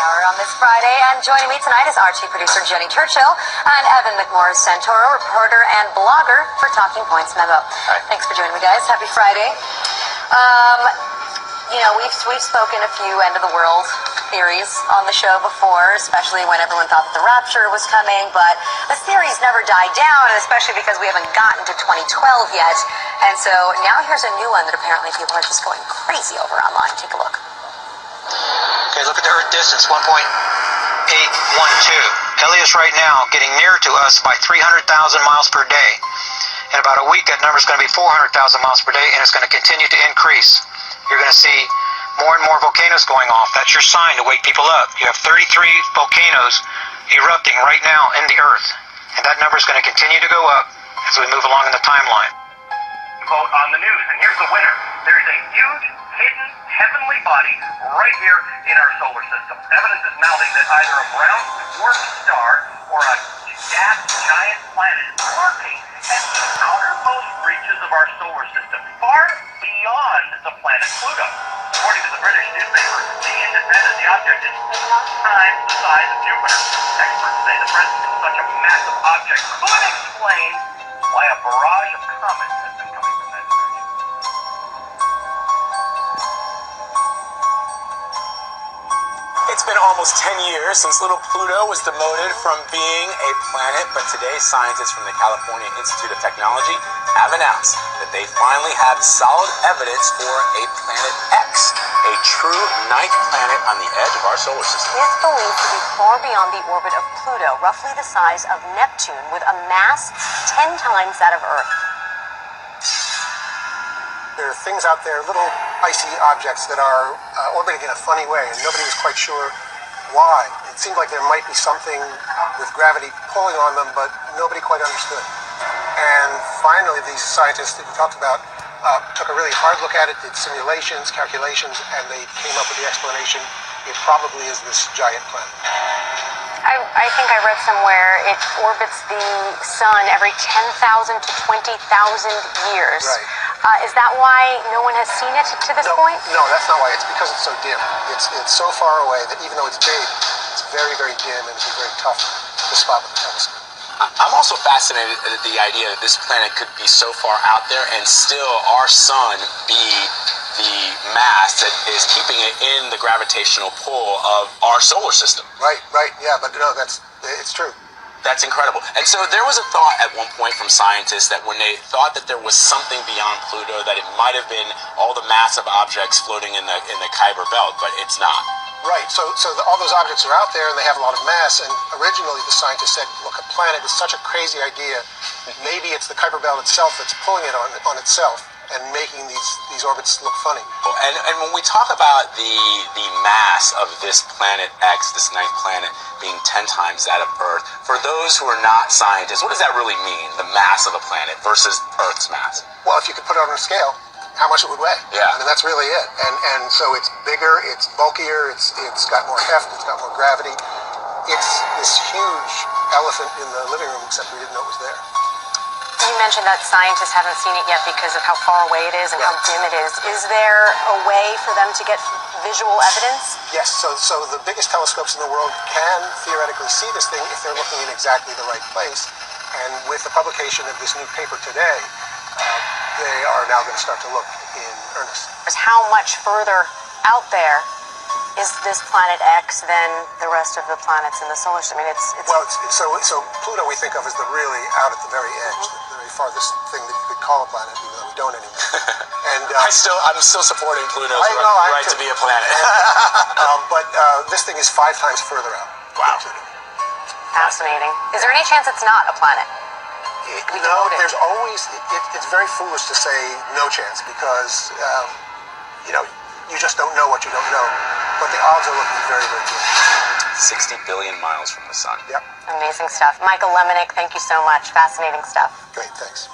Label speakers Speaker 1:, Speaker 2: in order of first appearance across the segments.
Speaker 1: Hour on this Friday, and joining me tonight is our chief producer Jenny Churchill and Evan McMorris-Santoro, reporter and blogger for Talking Points Memo.
Speaker 2: Hi.
Speaker 1: Thanks for joining me, guys. Happy Friday. We've spoken a few end of the world theories on the show before, especially when everyone thought that the rapture was coming, but the theories never died down, and especially because we haven't gotten to 2012 yet. And so now here's a new one that apparently people are just going crazy over online. Take a look.
Speaker 2: Okay, look at the Earth distance, 1.812. Helios right now getting nearer to us by 300,000 miles per day. In about a week, that number is going to be 400,000 miles per day, and it's going to continue to increase. You're going to see more and more volcanoes going off. That's your sign to wake people up. You have 33 volcanoes erupting right now in the Earth, and that number is going to continue to go up as we move along in the timeline.
Speaker 3: Vote on the news, and here's the winner. There's a huge, hidden, heavenly body right here in our solar system. Evidence is mounting that either a brown dwarf star or a gas giant planet is lurking at the outermost reaches of our solar system, far beyond the planet Pluto. According to the British newspaper The Independent, the object is 4 times the size of Jupiter. Experts say the presence of such a massive object could explain why a barrage of comets has been coming from that direction.
Speaker 4: It's been almost 10 years since little Pluto was demoted from being a planet, but today scientists from the California Institute of Technology have announced that they finally have solid evidence for a planet X, a true ninth planet on the edge of our solar system.
Speaker 1: It's believed to be far beyond the orbit of Pluto, roughly the size of Neptune, with a mass 10 times that of Earth.
Speaker 5: There are things out there, little icy objects that are orbiting in a funny way, and nobody was quite sure why. It seemed like there might be something with gravity pulling on them, but nobody quite understood. And finally, these scientists that we talked about took a really hard look at it, did simulations, calculations, and they came up with the explanation. It probably is this giant planet.
Speaker 1: I think I read somewhere it orbits the sun every 10,000 to 20,000 years.
Speaker 5: Right.
Speaker 1: Is that why no one has seen it to this point?
Speaker 5: No, that's not why. It's because it's so dim. It's so far away that even though it's big, it's very, very dim, and it's very tough to spot with the telescope.
Speaker 4: I'm also fascinated at the idea that this planet could be so far out there and still our sun be the mass that is keeping it in the gravitational pull of our solar system.
Speaker 5: Right, yeah, but no, it's true.
Speaker 4: That's incredible. And so there was a thought at one point from scientists that when they thought that there was something beyond Pluto, that it might have been all the massive objects floating in the Kuiper Belt, but it's not.
Speaker 5: Right, so all those objects are out there and they have a lot of mass, and originally the scientists said, look, a planet is such a crazy idea, maybe it's the Kuiper Belt itself that's pulling it on itself and making these orbits look funny.
Speaker 4: And when we talk about the mass of this planet X, this ninth planet, being 10 times that of Earth, for those who are not scientists, what does that really mean, the mass of a planet versus Earth's mass?
Speaker 5: Well, if you could put it on a scale, how much it would weigh.
Speaker 4: Yeah.
Speaker 5: I mean, that's really it. And so it's bigger, it's bulkier, it's got more heft, it's got more gravity. It's this huge elephant in the living room, except we didn't know it was there.
Speaker 1: You mentioned that scientists haven't seen it yet because of how far away it is and how dim it is. Is there a way for them to get visual evidence?
Speaker 5: Yes, so the biggest telescopes in the world can theoretically see this thing if they're looking in exactly the right place. And with the publication of this new paper today, they are now going to start to look in earnest.
Speaker 1: How much further out there is this planet X than the rest of the planets in the solar system? I mean,
Speaker 5: so Pluto we think of as the really out at the very edge, the very farthest thing that you could call a planet, even though we don't anymore. And
Speaker 4: I'm still supporting Pluto's right to be a planet.
Speaker 5: But this thing is 5 times further out.
Speaker 4: Wow.
Speaker 1: Fascinating. Is there any chance it's not a planet?
Speaker 5: No, there's always, it's very foolish to say no chance because, you just don't know what you don't know. But the odds are looking very, very good.
Speaker 4: 60 billion miles from the sun.
Speaker 5: Yep.
Speaker 1: Amazing stuff. Michael Lemonick, thank you so much. Fascinating stuff.
Speaker 5: Great, thanks.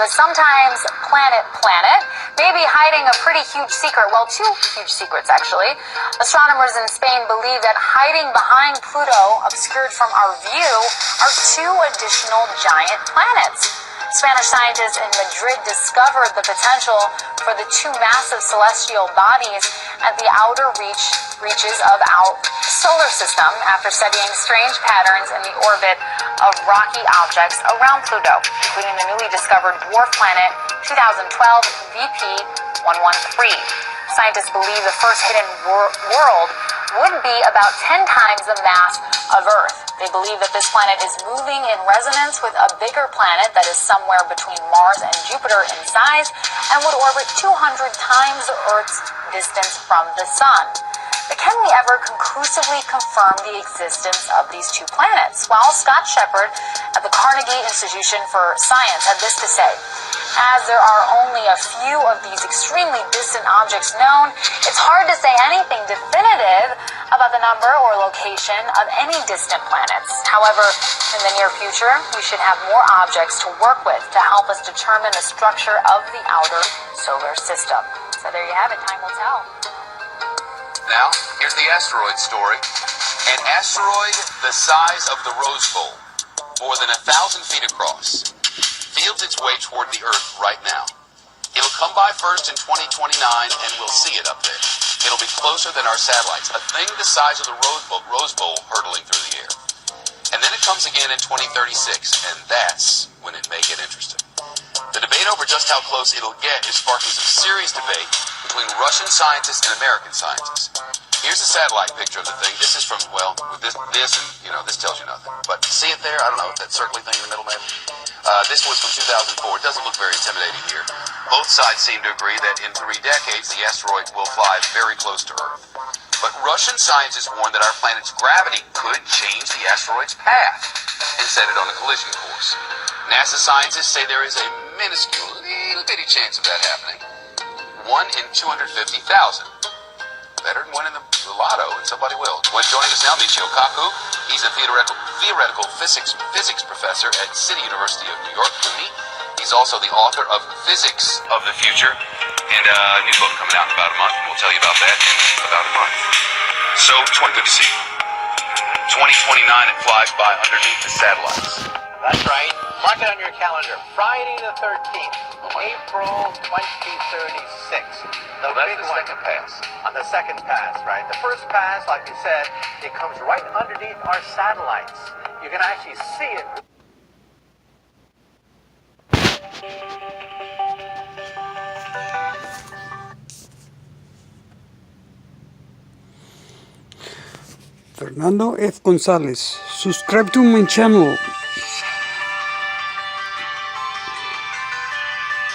Speaker 1: the sometimes planet may be hiding a pretty huge secret. Well, two huge secrets, actually. Astronomers in Spain believe that hiding behind Pluto, obscured from our view, are two additional giant planets. Spanish scientists in Madrid discovered the potential for the two massive celestial bodies at the outer reaches of our solar system after studying strange patterns in the orbit of rocky objects around Pluto, including the newly discovered dwarf planet 2012 VP113. Scientists believe the first hidden world would be about 10 times the mass of Earth. They believe that this planet is moving in resonance with a bigger planet that is somewhere between Mars and Jupiter in size and would orbit 200 times Earth's distance from the Sun. But can we ever conclusively confirm the existence of these two planets? Well, Scott Shepard at the Carnegie Institution for Science had this to say. As there are only a few of these extremely distant objects known, it's hard to say anything definitive about the number or location of any distant planets. However, in the near future, we should have more objects to work with to help us determine the structure of the outer solar system. So there you have it, time will tell.
Speaker 6: Now, here's the asteroid story. An asteroid the size of the Rose Bowl, more than 1,000 feet across, feels its way toward the Earth right now. It'll come by first in 2029, and we'll see it up there. It'll be closer than our satellites, a thing the size of the Rose Bowl hurtling through the air. And then it comes again in 2036, and that's when it may get interesting. The debate over just how close it'll get is sparking some serious debate between Russian scientists and American scientists. Here's a satellite picture of the thing. This is from, well, this and, this tells you nothing. But see it there? I don't know, that circly thing in the middle, maybe? This was from 2004. It doesn't look very intimidating here. Both sides seem to agree that in 3 decades, the asteroid will fly very close to Earth. But Russian scientists warn that our planet's gravity could change the asteroid's path and set it on a collision course. NASA scientists say there is a minuscule, little bitty chance of that happening. 1 in 250,000. Better than winning the lotto, and somebody will. Joining us now, Michio Kaku. He's a theoretical physics professor at City University of New York. He's also the author of Physics of the Future, and a new book coming out in about a month. We'll tell you about that in about a month. So, good to see you. 2029, it flies by underneath the satellites.
Speaker 7: That's right. Mark it on your calendar. Friday the 13th, April 2036.
Speaker 6: Well, that's the second pass.
Speaker 7: On the second pass, right? The first pass, like you said, it comes right underneath our satellites. You can actually see it.
Speaker 8: Fernando F. Gonzalez. Subscribe to my channel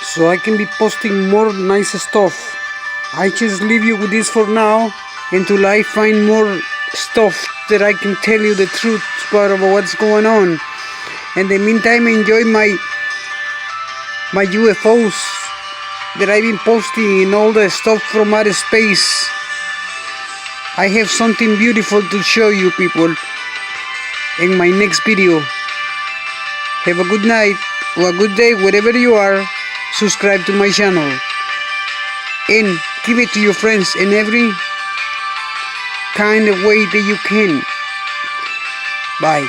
Speaker 8: so I can be posting more nice stuff. I just leave you with this for now until I find more stuff that I can tell you the truth about what's going on. In the meantime, enjoy my UFOs that I've been posting and all the stuff from outer space. I have something beautiful to show you people in my next video. Have a good night or a good day wherever you are. Subscribe to my channel and give it to your friends in every kind of way that you can. Bye.